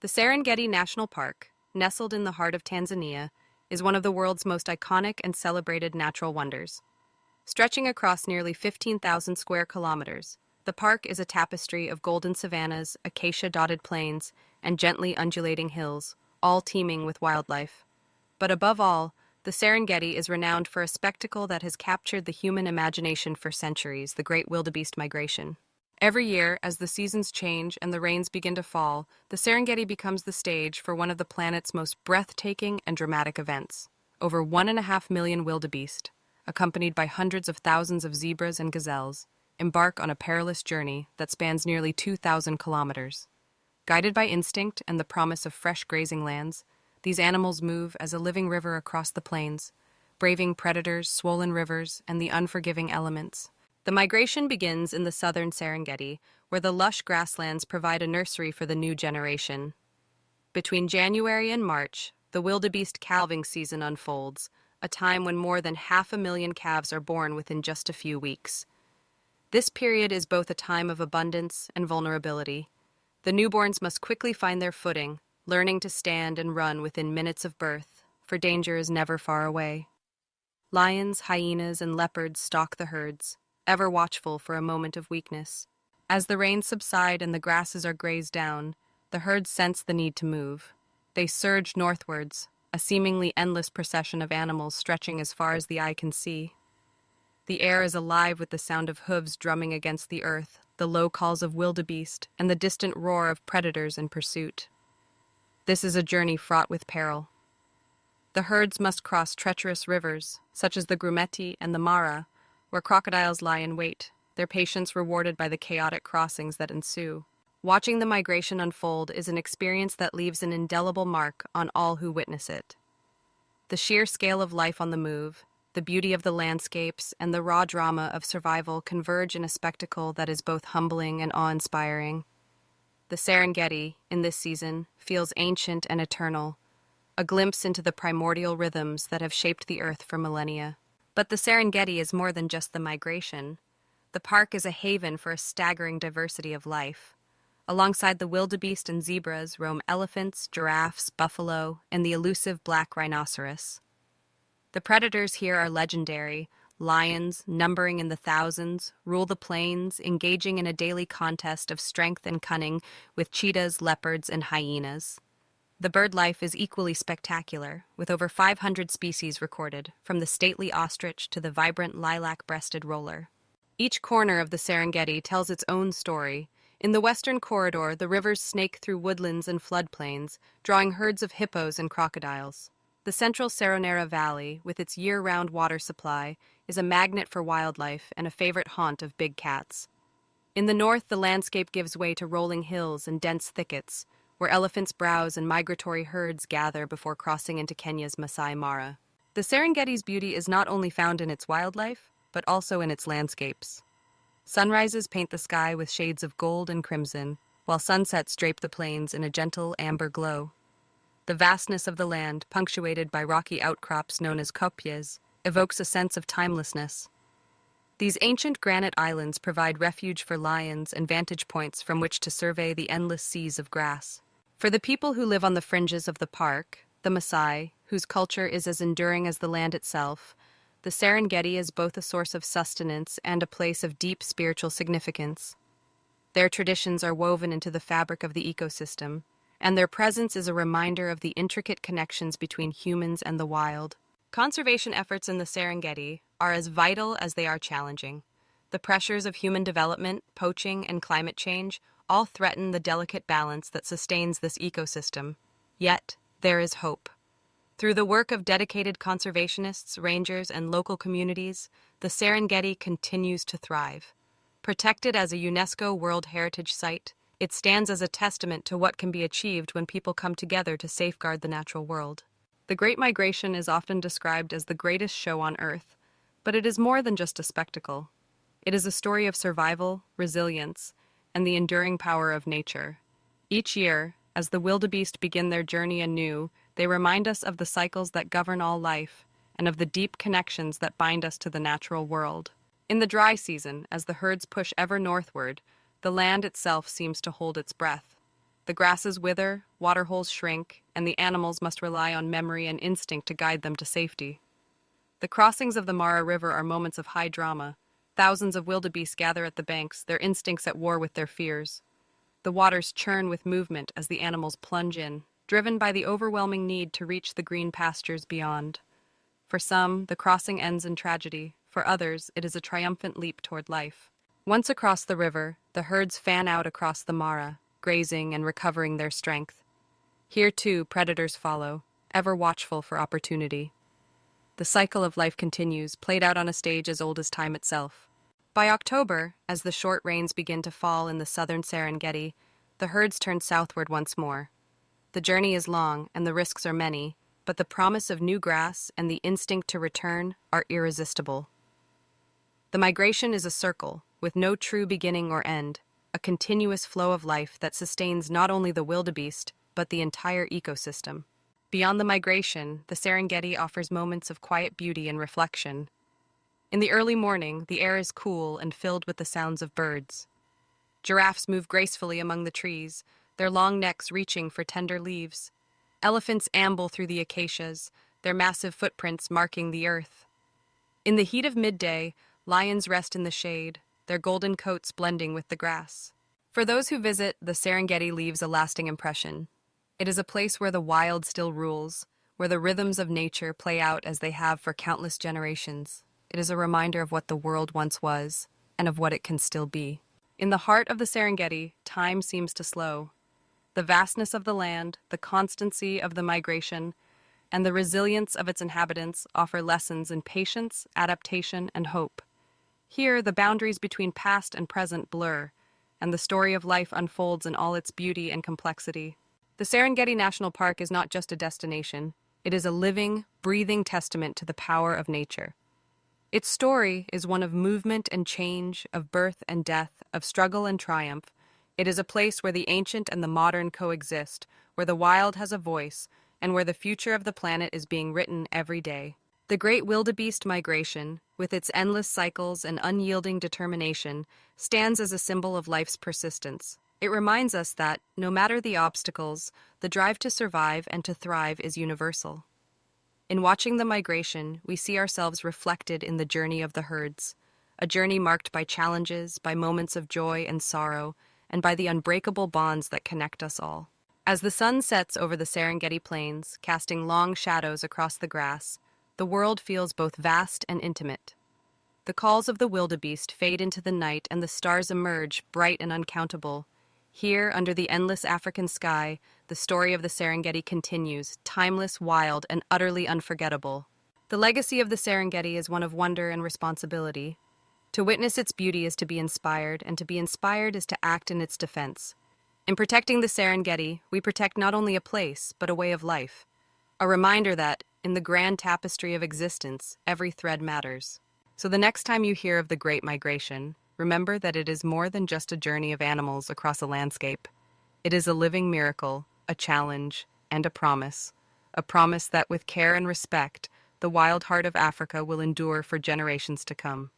The Serengeti National Park, nestled in the heart of Tanzania, is one of the world's most iconic and celebrated natural wonders. Stretching across nearly 15,000 square kilometers, the park is a tapestry of golden savannas, acacia-dotted plains, and gently undulating hills, all teeming with wildlife. But above all, the Serengeti is renowned for a spectacle that has captured the human imagination for centuries, the Great Wildebeest Migration. Every year, as the seasons change and the rains begin to fall, the Serengeti becomes the stage for one of the planet's most breathtaking and dramatic events. Over 1.5 million wildebeest, accompanied by hundreds of thousands of zebras and gazelles, embark on a perilous journey that spans nearly 2,000 kilometers. Guided by instinct and the promise of fresh grazing lands, these animals move as a living river across the plains, braving predators, swollen rivers, and the unforgiving elements. The migration begins in the southern Serengeti, where the lush grasslands provide a nursery for the new generation. Between January and March, the wildebeest calving season unfolds, a time when more than 500,000 calves are born within just a few weeks. This period is both a time of abundance and vulnerability. The newborns must quickly find their footing, learning to stand and run within minutes of birth, for danger is never far away. Lions, hyenas, and leopards stalk the herds, ever watchful for a moment of weakness. As the rains subside and the grasses are grazed down, the herds sense the need to move. They surge northwards, a seemingly endless procession of animals stretching as far as the eye can see. The air is alive with the sound of hooves drumming against the earth, the low calls of wildebeest, and the distant roar of predators in pursuit. This is a journey fraught with peril. The herds must cross treacherous rivers, such as the Grumeti and the Mara, where crocodiles lie in wait, their patience rewarded by the chaotic crossings that ensue. Watching the migration unfold is an experience that leaves an indelible mark on all who witness it. The sheer scale of life on the move, the beauty of the landscapes, and the raw drama of survival converge in a spectacle that is both humbling and awe-inspiring. The Serengeti, in this season, feels ancient and eternal, a glimpse into the primordial rhythms that have shaped the earth for millennia. But the Serengeti is more than just the migration. The park is a haven for a staggering diversity of life. Alongside the wildebeest and zebras roam elephants, giraffes, buffalo, and the elusive black rhinoceros. The predators here are legendary. Lions, numbering in the thousands, rule the plains, engaging in a daily contest of strength and cunning with cheetahs, leopards, and hyenas. The bird life is equally spectacular, with over 500 species recorded, from the stately ostrich to the vibrant lilac-breasted roller. Each corner of the Serengeti tells its own story. In the western corridor, the rivers snake through woodlands and floodplains, drawing herds of hippos and crocodiles. The central Seronera Valley, with its year-round water supply, is a magnet for wildlife and a favorite haunt of big cats. In the north, the landscape gives way to rolling hills and dense thickets, where elephants browse and migratory herds gather before crossing into Kenya's Masai Mara. The Serengeti's beauty is not only found in its wildlife, but also in its landscapes. Sunrises paint the sky with shades of gold and crimson, while sunsets drape the plains in a gentle amber glow. The vastness of the land, punctuated by rocky outcrops known as kopjes, evokes a sense of timelessness. These ancient granite islands provide refuge for lions and vantage points from which to survey the endless seas of grass. For the people who live on the fringes of the park, the Maasai, whose culture is as enduring as the land itself, the Serengeti is both a source of sustenance and a place of deep spiritual significance. Their traditions are woven into the fabric of the ecosystem, and their presence is a reminder of the intricate connections between humans and the wild. Conservation efforts in the Serengeti are as vital as they are challenging. The pressures of human development, poaching, and climate change all threaten the delicate balance that sustains this ecosystem. Yet, there is hope. Through the work of dedicated conservationists, rangers, and local communities, the Serengeti continues to thrive. Protected as a UNESCO World Heritage Site, it stands as a testament to what can be achieved when people come together to safeguard the natural world. The Great Migration is often described as the greatest show on Earth, but it is more than just a spectacle. It is a story of survival, resilience, and the enduring power of nature. Each year, as the wildebeest begin their journey anew, they remind us of the cycles that govern all life and of the deep connections that bind us to the natural world. In the dry season, as the herds push ever northward, the land itself seems to hold its breath. The grasses wither, waterholes shrink, and the animals must rely on memory and instinct to guide them to safety. The crossings of the Mara River are moments of high drama. Thousands of wildebeest gather at the banks, their instincts at war with their fears. The waters churn with movement as the animals plunge in, driven by the overwhelming need to reach the green pastures beyond. For some, the crossing ends in tragedy. For others, it is a triumphant leap toward life. Once across the river, the herds fan out across the Mara, grazing and recovering their strength. Here, too, predators follow, ever watchful for opportunity. The cycle of life continues, played out on a stage as old as time itself. By October, as the short rains begin to fall in the southern Serengeti, the herds turn southward once more. The journey is long and the risks are many, but the promise of new grass and the instinct to return are irresistible. The migration is a circle, with no true beginning or end, a continuous flow of life that sustains not only the wildebeest, but the entire ecosystem. Beyond the migration, the Serengeti offers moments of quiet beauty and reflection. In the early morning, the air is cool and filled with the sounds of birds. Giraffes move gracefully among the trees, their long necks reaching for tender leaves. Elephants amble through the acacias, their massive footprints marking the earth. In the heat of midday, lions rest in the shade, their golden coats blending with the grass. For those who visit, the Serengeti leaves a lasting impression. It is a place where the wild still rules, where the rhythms of nature play out as they have for countless generations. It is a reminder of what the world once was, and of what it can still be. In the heart of the Serengeti, time seems to slow. The vastness of the land, the constancy of the migration, and the resilience of its inhabitants offer lessons in patience, adaptation, and hope. Here, the boundaries between past and present blur, and the story of life unfolds in all its beauty and complexity. The Serengeti National Park is not just a destination, it is a living, breathing testament to the power of nature. Its story is one of movement and change, of birth and death, of struggle and triumph. It is a place where the ancient and the modern coexist, where the wild has a voice, and where the future of the planet is being written every day. The great wildebeest migration, with its endless cycles and unyielding determination, stands as a symbol of life's persistence. It reminds us that, no matter the obstacles, the drive to survive and to thrive is universal. In watching the migration, we see ourselves reflected in the journey of the herds, a journey marked by challenges, by moments of joy and sorrow, and by the unbreakable bonds that connect us all. As the sun sets over the Serengeti plains, casting long shadows across the grass, the world feels both vast and intimate. The calls of the wildebeest fade into the night and the stars emerge, bright and uncountable. Here, under the endless African sky, the story of the Serengeti continues, timeless, wild, and utterly unforgettable. The legacy of the Serengeti is one of wonder and responsibility. To witness its beauty is to be inspired, and to be inspired is to act in its defense. In protecting the Serengeti, we protect not only a place, but a way of life. A reminder that, in the grand tapestry of existence, every thread matters. So the next time you hear of the Great Migration, remember that it is more than just a journey of animals across a landscape. It is a living miracle, a challenge, and a promise that with care and respect, the wild heart of Africa will endure for generations to come.